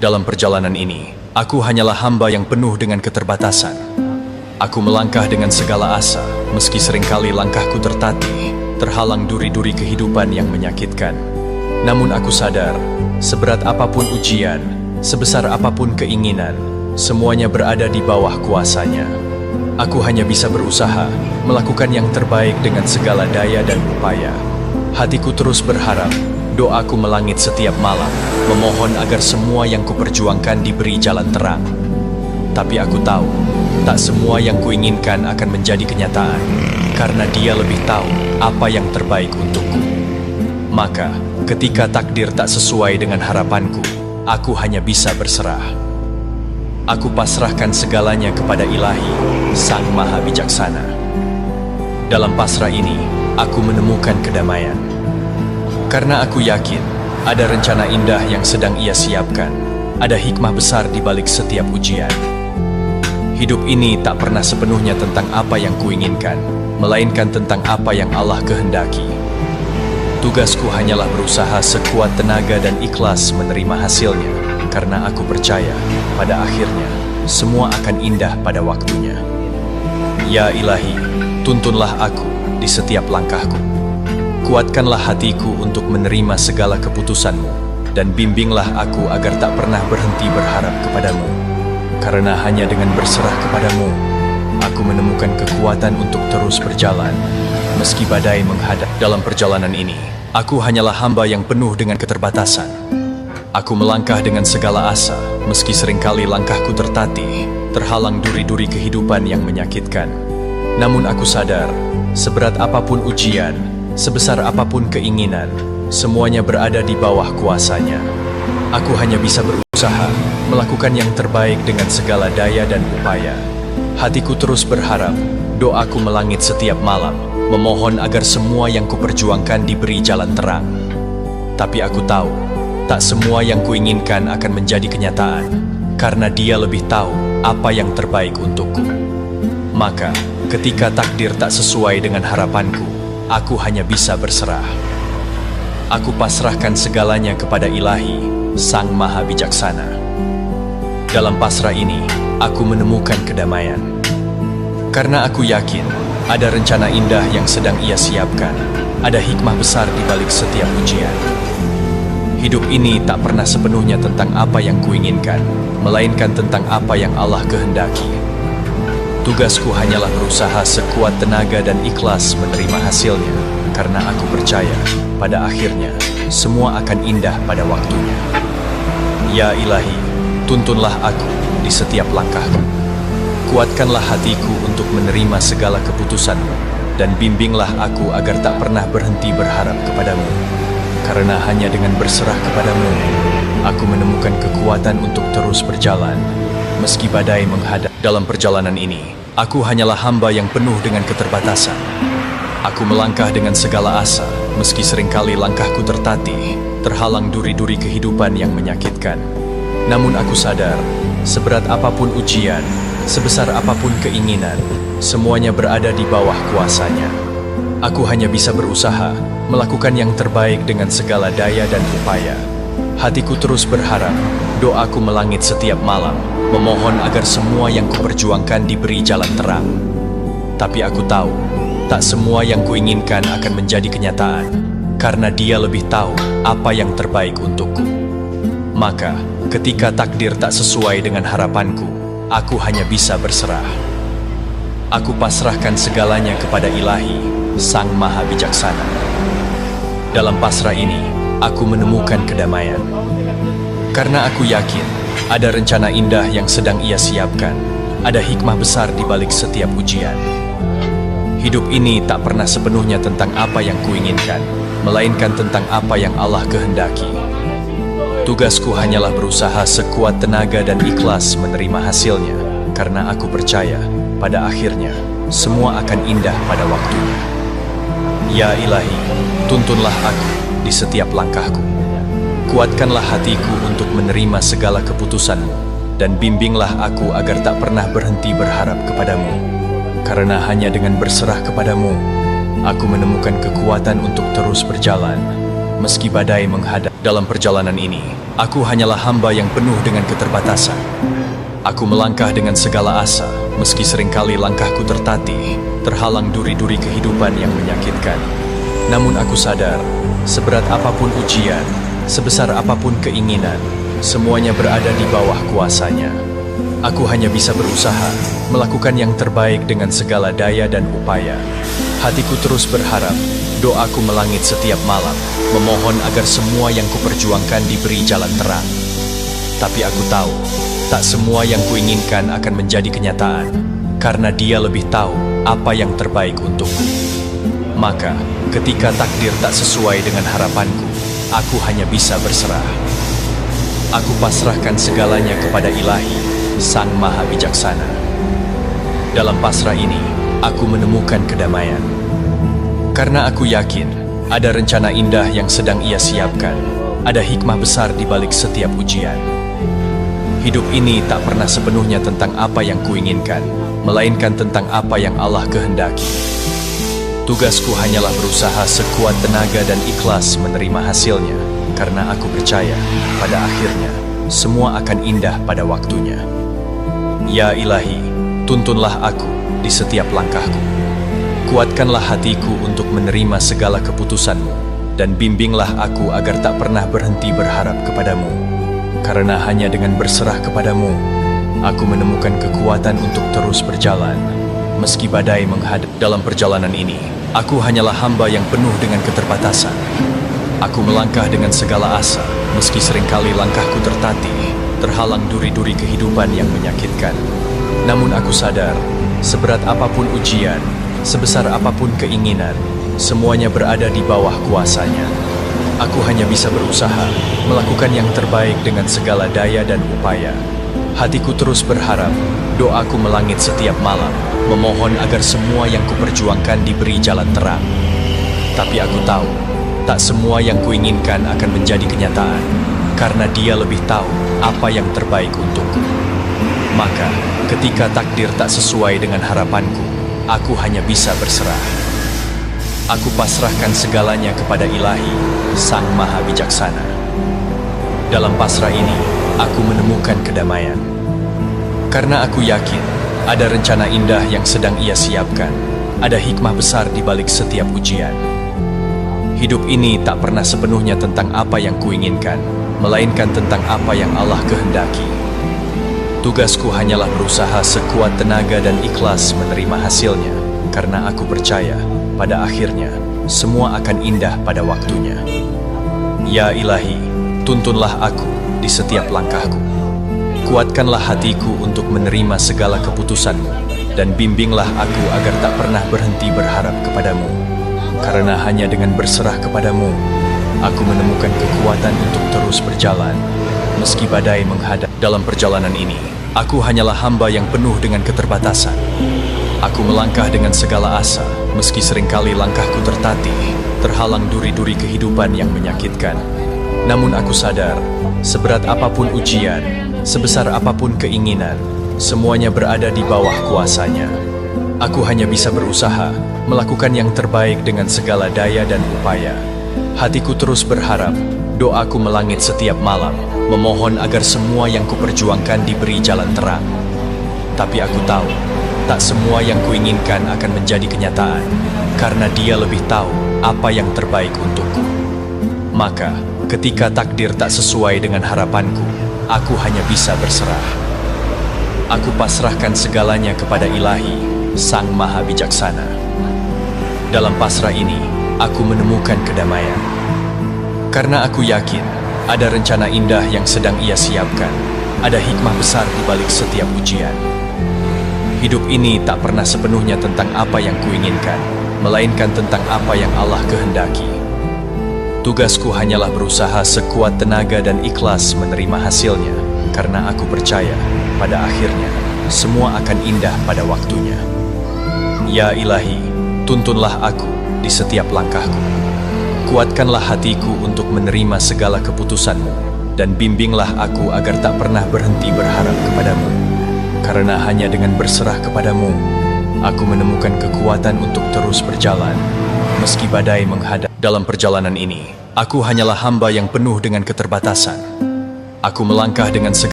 Dalam perjalanan ini, aku hanyalah hamba yang penuh dengan keterbatasan. Aku melangkah dengan segala asa, meski seringkali langkahku tertatih, terhalang duri-duri kehidupan yang menyakitkan. Namun aku sadar, seberat apapun ujian, sebesar apapun keinginan, semuanya berada di bawah kuasanya. Aku hanya bisa berusaha, melakukan yang terbaik dengan segala daya dan upaya. Hatiku terus berharap, doaku melangit setiap malam, memohon agar semua yang kuperjuangkan diberi jalan terang. Tapi aku tahu, tak semua yang kuinginkan akan menjadi kenyataan, karena Dia lebih tahu apa yang terbaik untukku. Maka, ketika takdir tak sesuai dengan harapanku, aku hanya bisa berserah. Aku pasrahkan segalanya kepada Ilahi, Sang Maha Bijaksana. Dalam pasrah ini, aku menemukan kedamaian. Karena aku yakin, ada rencana indah yang sedang Ia siapkan. Ada hikmah besar di balik setiap ujian. Hidup ini tak pernah sepenuhnya tentang apa yang kuinginkan, melainkan tentang apa yang Allah kehendaki. Tugasku hanyalah berusaha sekuat tenaga dan ikhlas menerima hasilnya, karena aku percaya, pada akhirnya, semua akan indah pada waktunya. Ya Ilahi, tuntunlah aku di setiap langkahku. Kuatkanlah hatiku untuk menerima segala keputusan-Mu, dan bimbinglah aku agar tak pernah berhenti berharap kepadamu. Karena hanya dengan berserah kepadamu, aku menemukan kekuatan untuk terus berjalan, meski badai menghadap. Dalam perjalanan ini, aku hanyalah hamba yang penuh dengan keterbatasan. Aku melangkah dengan segala asa, meski seringkali langkahku tertatih, terhalang duri-duri kehidupan yang menyakitkan. Namun aku sadar, seberat apapun ujian, sebesar apapun keinginan, semuanya berada di bawah kuasanya. Aku hanya bisa berusaha, melakukan yang terbaik dengan segala daya dan upaya. Hatiku terus berharap, doaku melangit setiap malam, memohon agar semua yang kuperjuangkan diberi jalan terang. Tapi aku tahu, tak semua yang kuinginkan akan menjadi kenyataan, karena Dia lebih tahu apa yang terbaik untukku. Maka, ketika takdir tak sesuai dengan harapanku, aku hanya bisa berserah. Aku pasrahkan segalanya kepada Ilahi, Sang Maha Bijaksana. Dalam pasrah ini, aku menemukan kedamaian. Karena aku yakin, ada rencana indah yang sedang Ia siapkan. Ada hikmah besar di balik setiap ujian. Hidup ini tak pernah sepenuhnya tentang apa yang kuinginkan, melainkan tentang apa yang Allah kehendaki. Tugasku hanyalah berusaha sekuat tenaga dan ikhlas menerima hasilnya, karena aku percaya, pada akhirnya, semua akan indah pada waktunya. Ya Ilahi, tuntunlah aku di setiap langkahku. Kuatkanlah hatiku untuk menerima segala keputusan-Mu, dan bimbinglah aku agar tak pernah berhenti berharap kepadamu. Karena hanya dengan berserah kepadamu, aku menemukan kekuatan untuk terus berjalan, meski badai menghadap. Dalam perjalanan ini, aku hanyalah hamba yang penuh dengan keterbatasan. Aku melangkah dengan segala asa, meski seringkali langkahku tertatih, terhalang duri-duri kehidupan yang menyakitkan. Namun aku sadar, seberat apapun ujian, sebesar apapun keinginan, semuanya berada di bawah kuasanya. Aku hanya bisa berusaha, melakukan yang terbaik dengan segala daya dan upaya. Hatiku terus berharap, doaku melangit setiap malam, memohon agar semua yang kuperjuangkan diberi jalan terang. Tapi aku tahu, tak semua yang kuinginkan akan menjadi kenyataan, karena Dia lebih tahu apa yang terbaik untukku. Maka, ketika takdir tak sesuai dengan harapanku, aku hanya bisa berserah. Aku pasrahkan segalanya kepada Ilahi, Sang Maha Bijaksana. Dalam pasrah ini, aku menemukan kedamaian. Karena aku yakin, ada rencana indah yang sedang Ia siapkan. Ada hikmah besar di balik setiap ujian. Hidup ini tak pernah sepenuhnya tentang apa yang kuinginkan, melainkan tentang apa yang Allah kehendaki. Tugasku hanyalah berusaha sekuat tenaga dan ikhlas menerima hasilnya, karena aku percaya, pada akhirnya, semua akan indah pada waktunya. Ya Ilahi, tuntunlah aku di setiap langkahku. Kuatkanlah hatiku untuk menerima segala keputusan-Mu, dan bimbinglah aku agar tak pernah berhenti berharap kepadamu. Karena hanya dengan berserah kepadamu, aku menemukan kekuatan untuk terus berjalan, meski badai menghadap. Dalam perjalanan ini, aku hanyalah hamba yang penuh dengan keterbatasan. Aku melangkah dengan segala asa, meski seringkali langkahku tertatih, terhalang duri-duri kehidupan yang menyakitkan. Namun aku sadar, seberat apapun ujian, sebesar apapun keinginan, semuanya berada di bawah kuasanya. Aku hanya bisa berusaha, melakukan yang terbaik dengan segala daya dan upaya. Hatiku terus berharap, doaku melangit setiap malam, memohon agar semua yang kuperjuangkan diberi jalan terang. Tapi aku tahu, tak semua yang kuinginkan akan menjadi kenyataan, karena Dia lebih tahu apa yang terbaik untukku. Maka, ketika takdir tak sesuai dengan harapanku, aku hanya bisa berserah. Aku pasrahkan segalanya kepada Ilahi, Sang Maha Bijaksana. Dalam pasrah ini, aku menemukan kedamaian. Karena aku yakin, ada rencana indah yang sedang Ia siapkan, ada hikmah besar di balik setiap ujian. Hidup ini tak pernah sepenuhnya tentang apa yang kuinginkan, melainkan tentang apa yang Allah kehendaki. Tugasku hanyalah berusaha sekuat tenaga dan ikhlas menerima hasilnya, karena aku percaya, pada akhirnya, semua akan indah pada waktunya. Ya Ilahi, tuntunlah aku di setiap langkahku. Kuatkanlah hatiku untuk menerima segala keputusan-Mu, dan bimbinglah aku agar tak pernah berhenti berharap kepadamu. Karena hanya dengan berserah kepadamu, aku menemukan kekuatan untuk terus berjalan, meski badai menghadap. Dalam perjalanan ini, aku hanyalah hamba yang penuh dengan keterbatasan. Aku melangkah dengan segala asa, meski seringkali langkahku tertatih, terhalang duri-duri kehidupan yang menyakitkan. Namun aku sadar, seberat apapun ujian, sebesar apapun keinginan, semuanya berada di bawah kuasanya. Aku hanya bisa berusaha, melakukan yang terbaik dengan segala daya dan upaya. Hatiku terus berharap, doaku melangit setiap malam, memohon agar semua yang kuperjuangkan diberi jalan terang. Tapi aku tahu, tak semua yang kuinginkan akan menjadi kenyataan, karena Dia lebih tahu apa yang terbaik untukku. Maka, ketika takdir tak sesuai dengan harapanku, aku hanya bisa berserah. Aku pasrahkan segalanya kepada Ilahi, Sang Maha Bijaksana. Dalam pasrah ini, aku menemukan kedamaian. Karena aku yakin, ada rencana indah yang sedang Ia siapkan, ada hikmah besar di balik setiap ujian. Hidup ini tak pernah sepenuhnya tentang apa yang kuinginkan, melainkan tentang apa yang Allah kehendaki. Tugasku hanyalah berusaha sekuat tenaga dan ikhlas menerima hasilnya, karena aku percaya, pada akhirnya, semua akan indah pada waktunya. Ya Ilahi, tuntunlah aku di setiap langkahku. Kuatkanlah hatiku untuk menerima segala keputusan-Mu, dan bimbinglah aku agar tak pernah berhenti berharap kepadamu. Karena hanya dengan berserah kepadamu, aku menemukan kekuatan untuk terus berjalan, meski badai menghadap. Dalam perjalanan ini, aku hanyalah hamba yang penuh dengan keterbatasan. Aku melangkah dengan segala asa, meski seringkali langkahku tertatih, terhalang duri-duri kehidupan yang menyakitkan. Namun aku sadar, seberat apapun ujian, sebesar apapun keinginan, semuanya berada di bawah kuasanya. Aku hanya bisa berusaha, melakukan yang terbaik dengan segala daya dan upaya. Hatiku terus berharap, doaku melangit setiap malam, memohon agar semua yang kuperjuangkan diberi jalan terang. Tapi aku tahu, tak semua yang kuinginkan akan menjadi kenyataan, karena Dia lebih tahu apa yang terbaik untukku. Maka, ketika takdir tak sesuai dengan harapanku, aku hanya bisa berserah. Aku pasrahkan segalanya kepada Ilahi, Sang Maha Bijaksana. Dalam pasrah ini, aku menemukan kedamaian. Karena aku yakin, ada rencana indah yang sedang Ia siapkan, ada hikmah besar di balik setiap ujian. Hidup ini tak pernah sepenuhnya tentang apa yang kuinginkan, melainkan tentang apa yang Allah kehendaki. Tugasku hanyalah berusaha sekuat tenaga dan ikhlas menerima hasilnya, karena aku percaya, pada akhirnya, semua akan indah pada waktunya. Ya Ilahi, tuntunlah aku di setiap langkahku. Kuatkanlah hatiku untuk menerima segala keputusan-Mu, dan bimbinglah aku agar tak pernah berhenti berharap kepadamu. Karena hanya dengan berserah kepadamu, aku menemukan kekuatan untuk terus berjalan, meski badai menghadap. Dalam perjalanan ini, Aku hanyalah hamba yang penuh dengan keterbatasan. Aku melangkah dengan segala